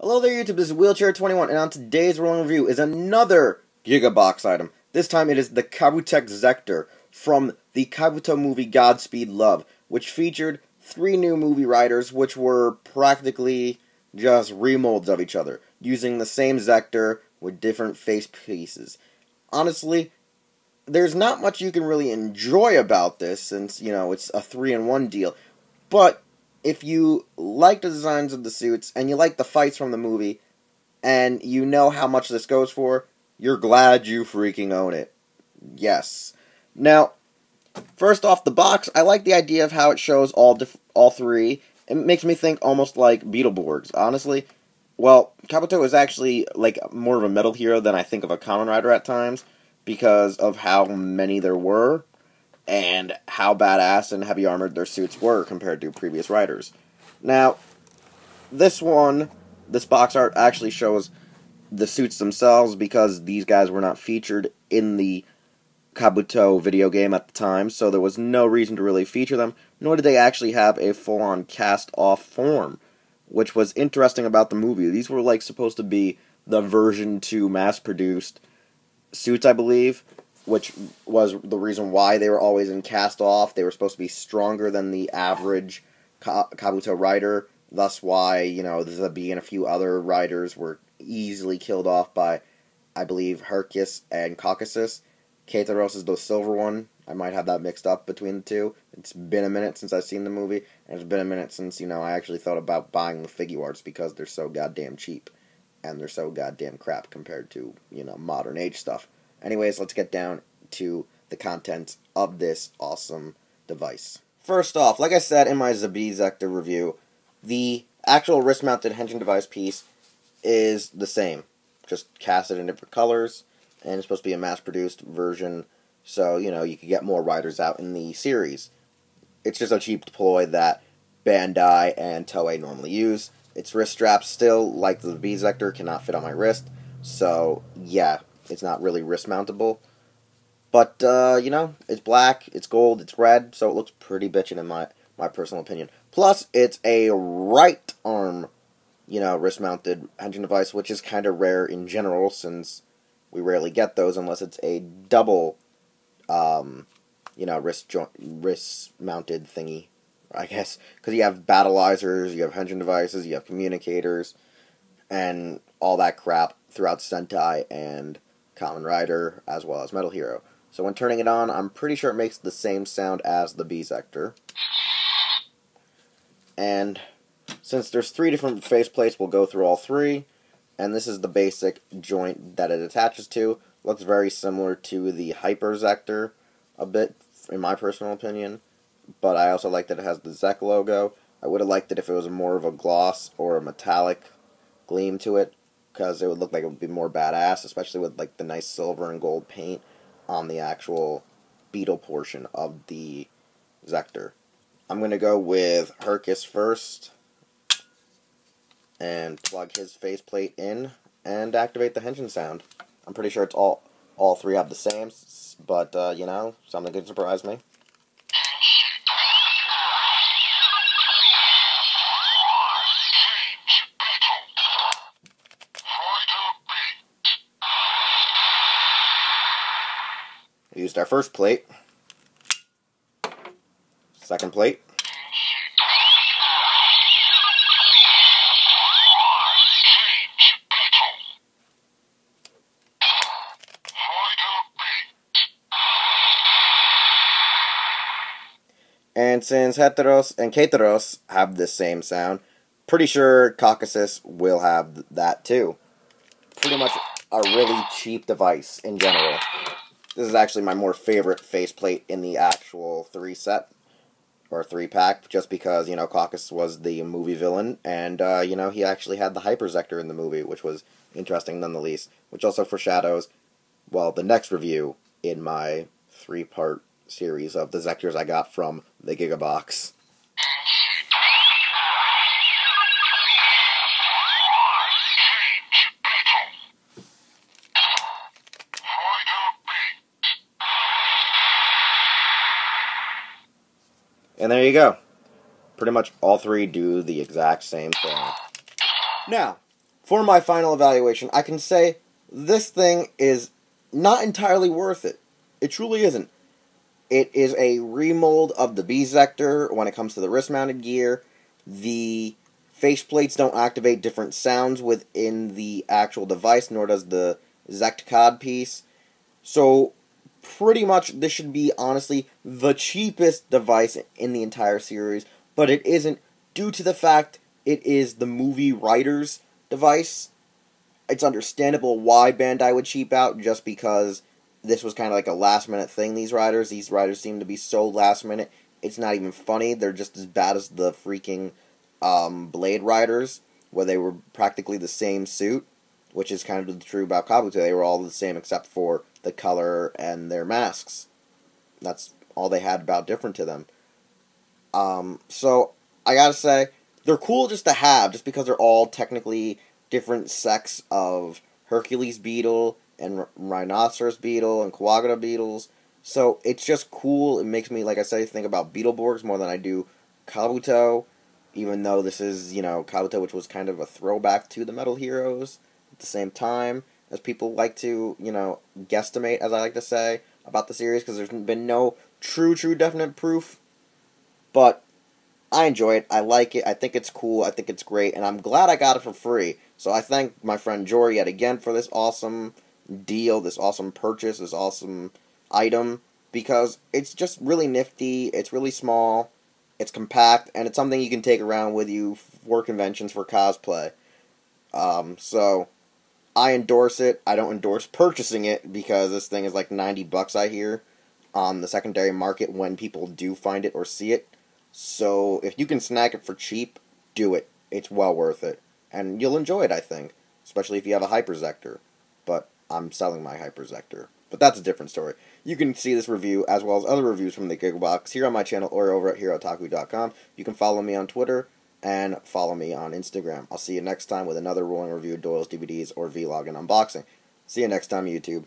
Hello there YouTube, this is Wheelchair21, and on today's rolling review is another GIGABOX item. This time it is the Kabutick Zecter from the Kabuto movie Godspeed Love, which featured 3 new movie riders which were practically just remolds of each other, using the same Zecter with different face pieces. Honestly, there's not much you can really enjoy about this since, it's a 3-in-1 deal, but if you like the designs of the suits, and you like the fights from the movie, and you know how much this goes for, you're glad you freaking own it. Yes. Now, first off the box, I like the idea of how it shows all 3. It makes me think almost like Beetleborgs, honestly. Well, Kabuto is actually like more of a metal hero than I think of a Kamen Rider at times, because of how many there were, and how badass and heavy armored their suits were compared to previous riders. Now, this box art actually shows the suits themselves because these guys were not featured in the Kabuto video game at the time, so there was no reason to really feature them, nor did they actually have a full-on cast-off form, which was interesting about the movie. These were like supposed to be the version 2 mass-produced suits, I believe, which was the reason why they were always in cast-off. They were supposed to be stronger than the average Kabuto rider, thus why, the Bee and a few other riders were easily killed off by, I believe, Hercus and Caucasus. Kateros is the silver one. I might have that mixed up between the two. It's been a minute since I've seen the movie, and it's been a minute since, I actually thought about buying the figure arts because they're so goddamn cheap, and they're so goddamn crap compared to, modern age stuff. Anyways, let's get down to the contents of this awesome device. First off, like I said in my Heisei Rider review, the actual wrist-mounted henshin device piece is the same, just casted in different colors, and it's supposed to be a mass-produced version, so, you could get more riders out in the series. It's just a cheap ploy that Bandai and Toei normally use. Its wrist straps still, like the Heisei Zecter, cannot fit on my wrist, so, yeah. It's not really wrist-mountable. But, it's black, it's gold, it's red, so it looks pretty bitchin' in my personal opinion. Plus, it's a right arm, wrist-mounted henshin device, which is kind of rare in general, since we rarely get those unless it's a double, wrist-mounted thingy, I guess. Because you have battleizers, you have henshin devices, you have communicators, and all that crap throughout Sentai and Kamen Rider, as well as Metal Hero. So when turning it on, I'm pretty sure it makes the same sound as the Heisei Zecter. And since there's 3 different faceplates, we'll go through all 3. And this is the basic joint that it attaches to. Looks very similar to the Hyper Zecter a bit, in my personal opinion. But I also like that it has the Zec logo. I would have liked it if it was more of a gloss or a metallic gleam to it, because it would look like it would be more badass, especially with like the nice silver and gold paint on the actual beetle portion of the Zecter. I'm going to go with Hercus first, and plug his faceplate in, and activate the henshin sound. I'm pretty sure it's all 3 have the same, but, something could surprise me. We used our first plate, second plate, and since Heteros and Kateros have the same sound, pretty sure Caucasus will have that too. Pretty much a really cheap device in general. This is actually my more favorite faceplate in the actual 3-set, or 3-pack, just because, Caucasus was the movie villain, and, he actually had the Hyper Zecter in the movie, which was interesting none the least, which also foreshadows, well, the next review in my 3-part series of the Zecters I got from the GIGABOX. And there you go. Pretty much all 3 do the exact same thing. Now, for my final evaluation, I can say this thing is not entirely worth it. It truly isn't. It is a remold of the B Zecter when it comes to the wrist-mounted gear. The faceplates don't activate different sounds within the actual device, nor does the Zect piece. So, pretty much, this should be, honestly, the cheapest device in the entire series, but it isn't, due to the fact it is the movie Rider's device. It's understandable why Bandai would cheap out, just because this was kind of like a last-minute thing, these riders. These riders seem to be so last-minute, it's not even funny. They're just as bad as the freaking Blade Riders, where they were practically the same suit, which is kind of true about Kabuto. They were all the same except for the color and their masks. That's all they had about different to them. So, I gotta say, they're cool just to have, just because they're all technically different sects of Hercules Beetle and Rhinoceros Beetle and Quagga Beetles. So it's just cool. It makes me, like I say, think about Beetleborgs more than I do Kabuto, even though this is, Kabuto, which was kind of a throwback to the Metal Heroes at the same time, as people like to, guesstimate, as I like to say, about the series, because there's been no true definite proof. But I enjoy it. I like it. I think it's cool. I think it's great. And I'm glad I got it for free. So I thank my friend Jory yet again for this awesome deal, this awesome purchase, this awesome item. Because it's just really nifty. It's really small. It's compact. And it's something you can take around with you for conventions, for cosplay. So I endorse it. I don't endorse purchasing it because this thing is like $90, I hear, on the secondary market when people do find it or see it. So, if you can snag it for cheap, do it. It's well worth it. And you'll enjoy it, I think. Especially if you have a Hyper Zecter. But I'm selling my Hyper Zecter. But that's a different story. You can see this review, as well as other reviews from the GIGABOX, here on my channel or over at HeroTaku.com. You can follow me on Twitter and follow me on Instagram. I'll see you next time with another rolling review of Doyle's DVDs or vlog and unboxing. See you next time, YouTube.